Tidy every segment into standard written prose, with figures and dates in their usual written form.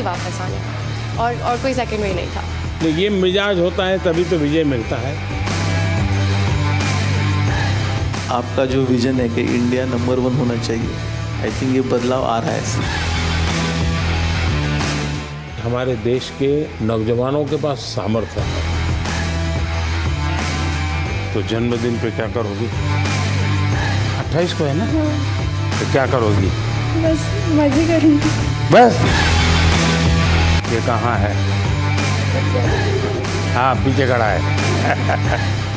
वापस आने का, और कोई सेकंड वे नहीं था। तो ये मिजाज होता है तभी तो विजय मिलता है। आपका जो विजन है कि इंडिया नंबर 1 होना चाहिए, आई थिंक ये बदलाव आ रहा है। हमारे देश के नौजवानों के पास सामर्थ्य है। तो जन्मदिन पे क्या करोगी? 28 को है ना? तो क्या करोगी? बस मजे करूँगी। बस ये कहाँ है? हाँ, पीछे खड़ा है।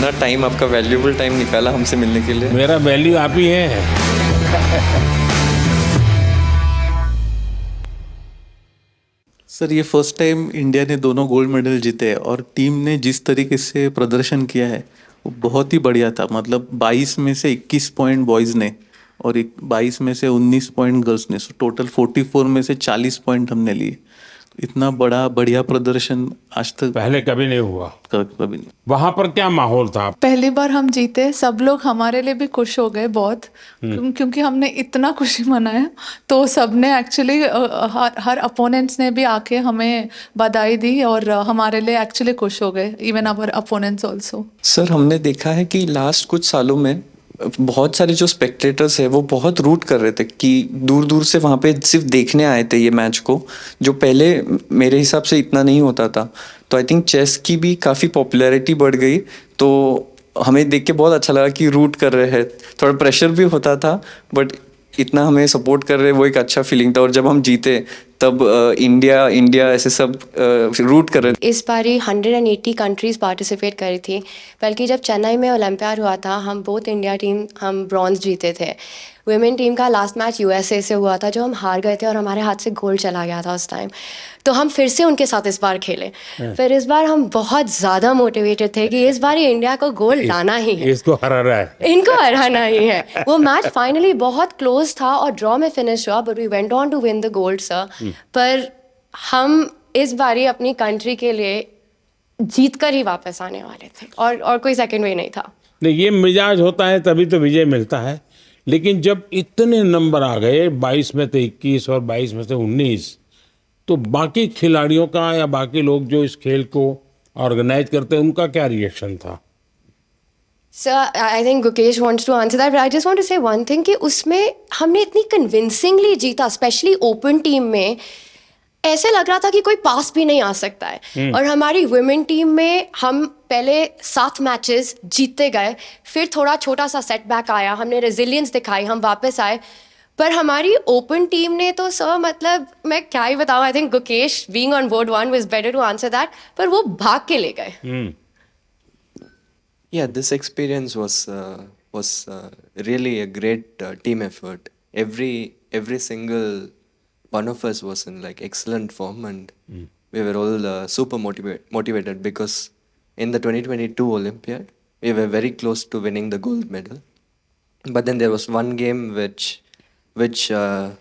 ना टाइम, आपका वैल्यूएबल टाइम निकाला हमसे मिलने के लिए। मेरा वैल्यू आप ही है। सर, ये फर्स्ट टाइम इंडिया ने दोनों गोल्ड मेडल जीते हैं और टीम ने जिस तरीके से प्रदर्शन किया है वो बहुत ही बढ़िया था। मतलब 22 में से 21 पॉइंट बॉयज़ ने और 22 में से 19 पॉइंट गर्ल्स ने, सो टोटल 44 में से 40 पॉइंट हमने लिए। इतना बढ़िया प्रदर्शन आज तक पहले कभी नहीं हुआ। कभी नहीं। वहां पर क्या माहौल था? पहली बार हम जीते, सब लोग हमारे लिए भी खुश हो गए बहुत, क्योंकि हमने इतना खुशी मनाया। तो सबने एक्चुअली हर अपोनेंट्स ने भी आके हमें बधाई दी और हमारे लिए एक्चुअली खुश हो गए, even our opponents also. Sir, हमने देखा है कि लास्ट कुछ सालों में बहुत सारे जो स्पेक्टेटर्स है वो बहुत रूट कर रहे थे कि दूर दूर से वहाँ पे सिर्फ देखने आए थे ये मैच को, जो पहले मेरे हिसाब से इतना नहीं होता था। तो आई थिंक चेस की भी काफ़ी पॉपुलैरिटी बढ़ गई, तो हमें देख के बहुत अच्छा लगा कि रूट कर रहे हैं। थोड़ा प्रेशर भी होता था, बट इतना हमें सपोर्ट कर रहे, वो एक अच्छा फीलिंग था। और जब हम जीते तब इंडिया ऐसे सब रूट कर रहे थे। इस बारी 180 कंट्रीज़ पार्टिसिपेट करी थी, बल्कि जब चेन्नई में ओलंपियाड हुआ था, हम बोथ इंडिया टीम हम ब्रॉन्ज जीते थे। वुमेन टीम का लास्ट मैच यूएसए से हुआ था, जो हम हार गए थे और हमारे हाथ से गोल चला गया था उस टाइम। तो हम फिर से उनके साथ इस बार खेले। फिर इस बार हम बहुत ज़्यादा मोटिवेटेड थे कि इस बार इंडिया को गोल लाना ही है, इसको हराना है, इनको हराना ही है। वो मैच फाइनली बहुत क्लोज था और ड्रॉ में फिनिश हुआ, but we went on to win the gold sir. पर हम इस बारी अपनी कंट्री के लिए जीत कर ही वापस आने वाले थे, और कोई सेकंड वे नहीं था। नहीं, ये मिजाज होता है तभी तो विजय मिलता है। लेकिन जब इतने नंबर आ गए, 22 में से 21 और 22 में से 19, तो बाकी खिलाड़ियों का या बाकी लोग जो इस खेल को ऑर्गेनाइज करते हैं उनका क्या रिएक्शन था? Sir, I think Gukesh wants to answer that, but I just want to say one thing कि उसमें हमने इतनी कन्विंसिंगली जीता, स्पेशली ओपन टीम में ऐसे लग रहा था कि कोई पास भी नहीं आ सकता है। और हमारी वुमेन टीम में हम पहले 7 मैचेस जीतते गए, फिर थोड़ा छोटा सा सेटबैक आया, हमने रेजिलियंस दिखाई, हम वापस आए। पर हमारी ओपन टीम ने तो सर, मतलब मैं क्या ही बताऊँ। I think Gukesh being on board 1 was better to answer that, पर वो भाग के ले गए। Yeah, this experience was really a great team effort. Every single one of us was in like excellent form, and we were all super motivated because in the 2022 Olympiad we were very close to winning the gold medal. But then there was one game which I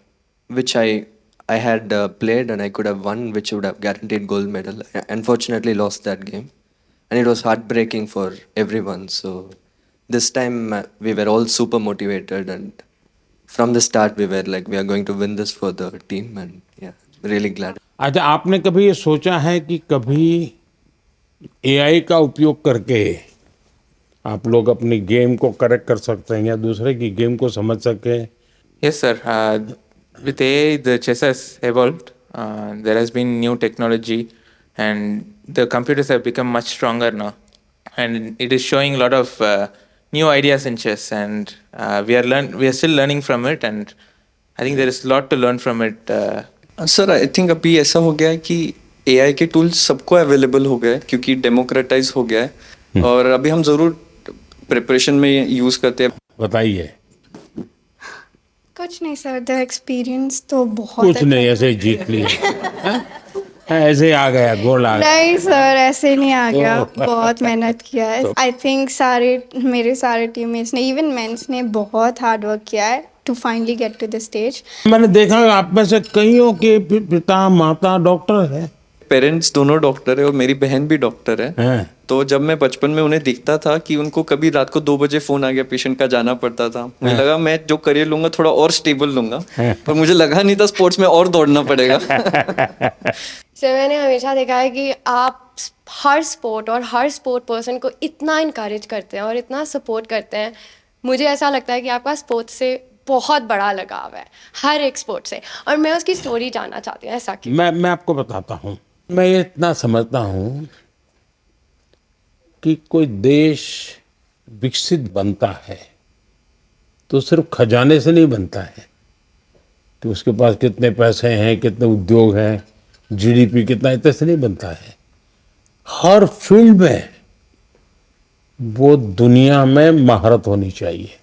had played and I could have won, which would have guaranteed gold medal. I unfortunately lost that game, and it was heartbreaking for everyone. So this time we were all super motivated, and from the start we were like, we are going to win this for the team, and yeah, really glad. अच्छा, आपने कभी ये सोचा है कि कभी AI का उपयोग करके आप लोग अपनी गेम को करेक्ट कर सकते हैं या दूसरे की गेम को समझ सके? Yes, sir. With AI, the chess has evolved. There has been new technology, and the computers have become much stronger now. And it is showing a lot of new ideas in chess, and we are still learning from it. And I think there is a lot to learn from it. Sir, I think अभी ऐसा हो गया है कि AI के tools सबको available हो गए, क्योंकि डेमोक्रेटाइज हो गया है। और अभी हम ज़रूर प्रिपरेशन में यूज़ करते हैं। बताइए। कुछ नहीं सर, द एक्सपीरियंस तो बहुत कुछ नहीं, ऐसे ही जीत लिया। ऐसे आ गया, गोल आ गया। नहीं सर, ऐसे नहीं आ गया, बहुत मेहनत किया है। आई थिंक मेरे सारे टीममेट्स ने, इवन मेंस ने बहुत हार्ड वर्क किया है to finally get to the stage. मैंने देखा आप में से कईयों के पिता माता डॉक्टर है। पेरेंट्स दोनों डॉक्टर है और मेरी बहन भी डॉक्टर है। तो जब मैं बचपन में उन्हें देखता था कि उनको कभी रात को 2 बजे फोन आ गया पेशेंट का, जाना पड़ता था, मुझे लगा मैं जो करियर लूंगा थोड़ा और स्टेबल लूंगा, पर मुझे लगा नहीं था स्पोर्ट्स में और दौड़ना पड़ेगा। सर मैंने हमेशा देखा है कि आप हर स्पोर्ट और हर स्पोर्ट पर्सन को इतना इनकरेज करते हैं और इतना सपोर्ट करते हैं। मुझे ऐसा लगता है कि आपका स्पोर्ट्स से बहुत बड़ा लगाव है, हर एक स्पोर्ट से, और मैं उसकी स्टोरी जानना चाहती हूँ ऐसा क्यों। मैं आपको बताता हूँ। मैं ये इतना समझता हूँ कि कोई देश विकसित बनता है तो सिर्फ खजाने से नहीं बनता है कि उसके पास कितने पैसे हैं, कितने उद्योग हैं, जीडीपी कितना, इतने से नहीं बनता है। हर फील्ड में वो दुनिया में महारत होनी चाहिए।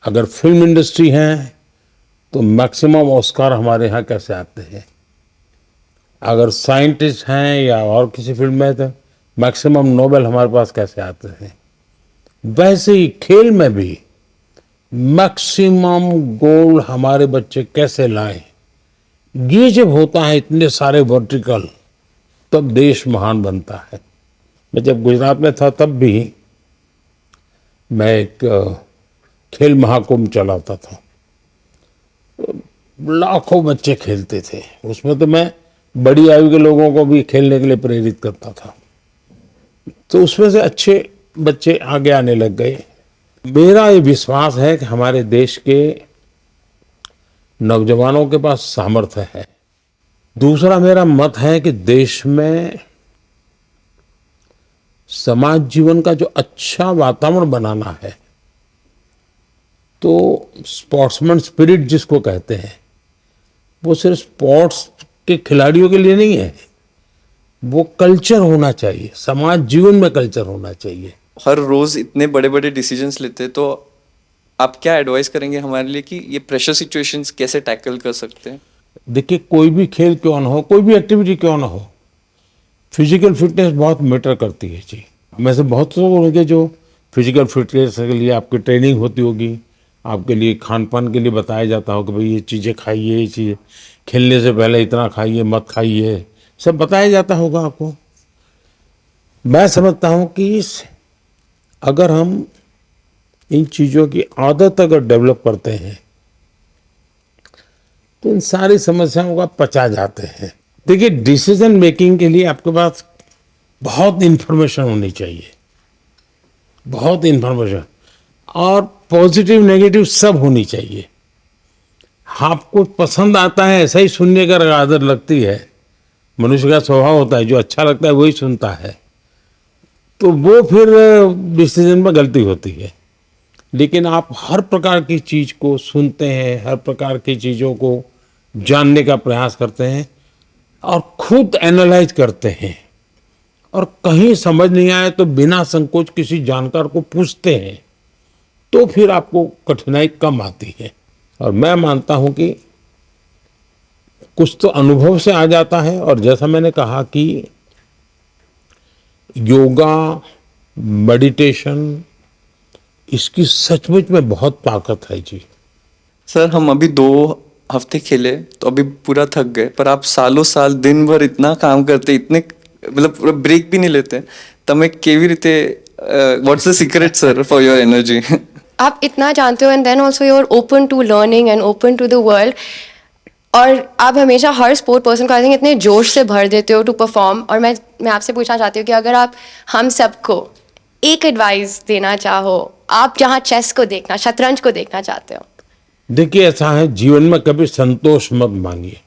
अगर फिल्म इंडस्ट्री है तो मैक्सिमम ऑस्कार हमारे यहाँ कैसे आते हैं। अगर साइंटिस्ट हैं या और किसी फील्ड में तो मैक्सिमम नोबेल हमारे पास कैसे आते हैं। वैसे ही खेल में भी मैक्सिमम गोल्ड हमारे बच्चे कैसे लाएं। ये जब होता है इतने सारे वर्टिकल, तब देश महान बनता है। मैं जब गुजरात में था तब भी मैं एक खेल महाकुंभ चलाता था। लाखों बच्चे खेलते थे उसमें, तो मैं बड़ी आयु के लोगों को भी खेलने के लिए प्रेरित करता था। तो उसमें से अच्छे बच्चे आगे आने लग गए। मेरा ये विश्वास है कि हमारे देश के नौजवानों के पास सामर्थ्य है। दूसरा मेरा मत है कि देश में समाज जीवन का जो अच्छा वातावरण बनाना है, तो स्पोर्ट्समैन स्पिरिट जिसको कहते हैं, वो सिर्फ स्पोर्ट्स के खिलाड़ियों के लिए नहीं है, वो कल्चर होना चाहिए, समाज जीवन में कल्चर होना चाहिए। हर रोज इतने बड़े बड़े डिसीजंस लेते हैं, तो आप क्या एडवाइस करेंगे हमारे लिए कि ये प्रेशर सिचुएशंस कैसे टैकल कर सकते हैं? देखिए, कोई भी खेल क्यों ना हो, कोई भी एक्टिविटी क्यों ना हो, फिजिकल फिटनेस बहुत मैटर करती है जी। में से बहुत लोग होंगे जो फिजिकल फिटनेस के लिए आपकी ट्रेनिंग होती होगी, आपके लिए खान पान के लिए बताया जाता हो कि भाई ये चीज़ें खाइए, ये चीज़ें खेलने से पहले इतना खाइए, मत खाइए, सब बताया जाता होगा आपको। मैं समझता हूँ कि अगर हम इन चीज़ों की आदत अगर डेवलप करते हैं तो इन सारी समस्याओं का पचा जाते हैं। देखिए, डिसीजन मेकिंग के लिए आपके पास बहुत इन्फॉर्मेशन होनी चाहिए, बहुत इन्फॉर्मेशन, और पॉजिटिव नेगेटिव सब होनी चाहिए। आपको पसंद आता है ऐसा ही सुनने का आदत लगती है, मनुष्य का स्वभाव होता है, जो अच्छा लगता है वही सुनता है, तो वो फिर डिसीजन में गलती होती है। लेकिन आप हर प्रकार की चीज़ को सुनते हैं, हर प्रकार की चीज़ों को जानने का प्रयास करते हैं और खुद एनालाइज करते हैं, और कहीं समझ नहीं आए तो बिना संकोच किसी जानकार को पूछते हैं, तो फिर आपको कठिनाई कम आती है। और मैं मानता हूं कि कुछ तो अनुभव से आ जाता है, और जैसा मैंने कहा कि योगा, मेडिटेशन, इसकी सचमुच में बहुत ताकत है जी। सर, हम अभी 2 हफ्ते खेले तो अभी पूरा थक गए, पर आप सालों साल दिन भर इतना काम करते, इतने मतलब ब्रेक भी नहीं लेते, तब केवी रीते what's the secret sir for your energy? आप इतना जानते हो and then also you are open to learning and open to the world, और आप हमेशा हर स्पोर्ट पर्सन को आई थिंक इतने जोश से भर देते हो टू परफॉर्म। और मैं आपसे पूछना चाहती हूँ कि अगर आप हम सबको एक एडवाइस देना चाहो, आप जहाँ चेस को देखना, शतरंज को देखना चाहते हो। देखिए, ऐसा है, जीवन में कभी संतोष मत मांगिए।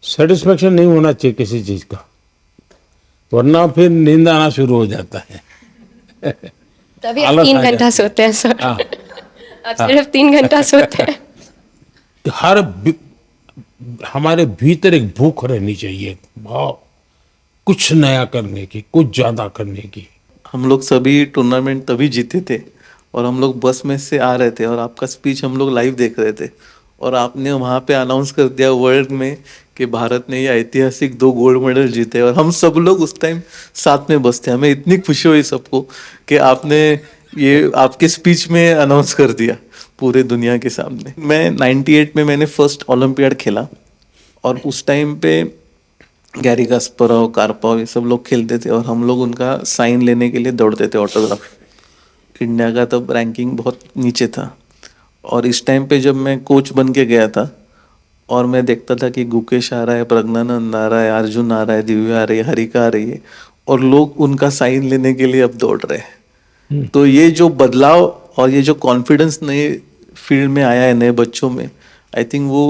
सेटिस्फेक्शन नहीं होना चाहिए किसी चीज का, वरना फिर नींद आना शुरू हो जाता है। तभी आप आलस 3 आ घंटा जाता है। सोते हैं सर। हाँ। आप सिर्फ 3 घंटा सोते हैं। हमारे भीतर एक भूख रहनी चाहिए, भाव कुछ नया करने की, कुछ ज्यादा करने की। हम लोग सभी टूर्नामेंट तभी जीते थे, और हम लोग बस में से आ रहे थे और आपका स्पीच हम लोग लाइव देख रहे थे, और आपने वहाँ पे अनाउंस कर दिया वर्ल्ड में कि भारत ने ये ऐतिहासिक 2 गोल्ड मेडल जीते, और हम सब लोग उस टाइम साथ में बस थे। हमें इतनी खुशी हुई सबको कि आपने ये आपके स्पीच में अनाउंस कर दिया पूरे दुनिया के सामने। मैं 98 में मैंने फर्स्ट ओलंपियाड खेला, और उस टाइम पे गैरी कास्परोव, कार्पोव, ये सब लोग खेलते थे और हम लोग उनका साइन लेने के लिए दौड़ते थे, ऑटोग्राफ। इंडिया का तब रैंकिंग बहुत नीचे था और इस टाइम पे जब मैं कोच बन के गया था और मैं देखता था कि गुकेश आ रहा है, प्रज्ञानंद आ रहा है, अर्जुन आ रहा है, दिव्या आ रही है, हरिका आ रही है और लोग उनका साइन लेने के लिए अब दौड़ रहे हैं। तो ये जो बदलाव और ये जो कॉन्फिडेंस नए फील्ड में आया है नए बच्चों में, आई थिंक वो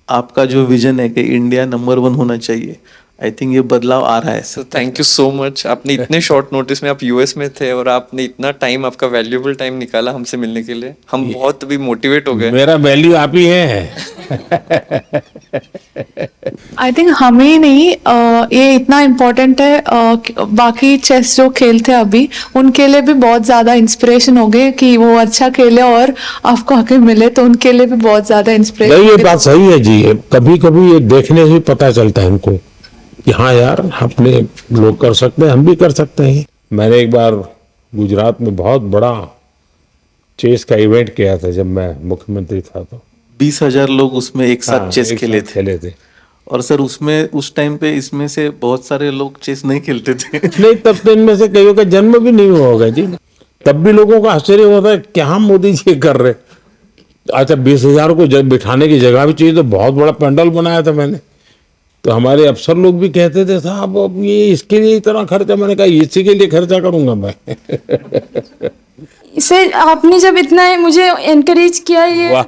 आपका जो विजन है कि इंडिया नंबर 1 होना चाहिए, आई थिंक ये बदलाव आ रहा है। So thank you so much. आपने इतने शॉर्ट नोटिस में, आप यूएस में थे और आपने इतना टाइम, आपका वैल्यूएबल टाइम निकाला हमसे मिलने के लिए। हम बहुत अभी मोटिवेट हो गए। मेरा वैल्यू आप ही है। आई थिंक हमें ही नहीं, ये इतना इम्पोर्टेंट है, बाकी चेस जो खेलते हैं अभी उनके लिए भी बहुत ज़्यादा इंस्पिरेशन हो गए कि वो अच्छा खेले और आपको आगे मिले, तो उनके लिए भी बहुत ज़्यादा इंस्पिरेशन। नहीं, ये बात सही है जी। कभी कभी ये देखने से पता चलता है हमको कि हाँ यार, अपने लोग कर सकते हैं, हम भी कर सकते हैं। मैंने एक बार गुजरात में बहुत बड़ा चेस का इवेंट किया था जब मैं मुख्यमंत्री था, तो 20,000 लोग उसमें एक साथ चेस एक खेले साथ थे। खेले थे। और सर उसमें उस टाइम पे इसमें से बहुत सारे लोग चेस नहीं खेलते थे। नहीं, तब तो इनमें से कईयों का जन्म भी नहीं हुआ होगा जी। तब भी लोगों का आश्चर्य होता है क्या मोदी जी कर रहे। अच्छा, 20,000 को जब बिठाने की जगह भी चाहिए, तो बहुत बड़ा पंडाल बनाया था मैंने। तो हमारे अफसर लोग भी कहते थे साहब अब ये इसके लिए इतना खर्चा। मैंने कहा इसी के लिए खर्चा करूंगा मैं। इसे आपने जब इतना मुझे एनकरेज किया ये,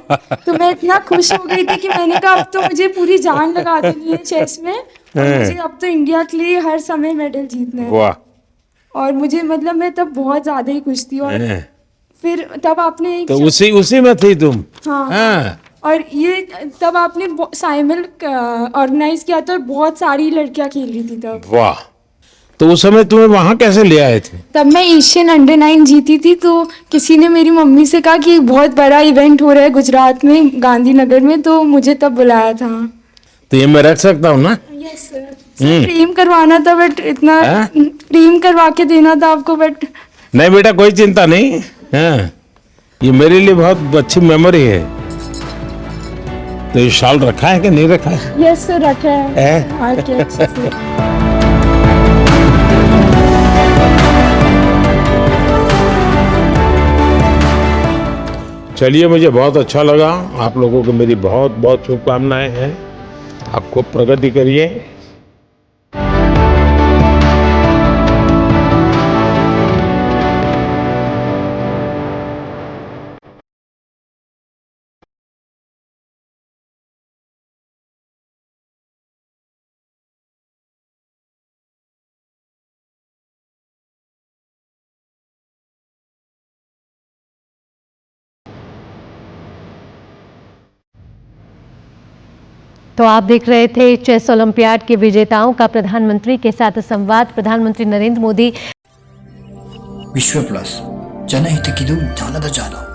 तो मैं इतना खुश हो गई थी कि मैंने कहा अब तो मुझे पूरी जान लगा देनी है चेस में और मुझे अब तो इंडिया के लिए हर समय मेडल जीतना है। वाह। और मुझे मतलब मैं तब बहुत ज्यादा ही खुश थी। और फिर तब आपने एक तो उसी में थी तुम। हाँ, हाँ। और ये तब आपने साइमल ऑर्गेनाइज किया था और बहुत सारी लड़कियां खेल रही थी तब। वाह। तो उस समय तुम्हें वहां कैसे ले आए थे? तब मैं एशियन अंडर-9 जीती थी, तो किसी ने मेरी मम्मी से कहा कि बहुत बड़ा इवेंट हो रहा है गुजरात में, गांधीनगर में, तो मुझे तब बुलाया था। तो ये मैं रख सकता हूँ ना? Yes sir. प्रेम करवाना था, बट इतना प्रेम करवा के देना था आपको, बट नहीं बेटा, कोई चिंता नहीं। हाँ, ये मेरे लिए बहुत अच्छी मेमोरी है। तो ये शॉल रखा है कि नहीं रखा है? यस सर, रखा है। हाँ, क्या अच्छे से। चलिए, मुझे बहुत अच्छा लगा। आप लोगों को मेरी बहुत बहुत शुभकामनाएं हैं। आप खूब प्रगति करिए। तो आप देख रहे थे चेस ओलंपियाड के विजेताओं का प्रधानमंत्री के साथ संवाद। प्रधानमंत्री नरेंद्र मोदी। विश्व प्लस जनहितक्किದು ಜ್ಞಾನದ ಜಾಲ।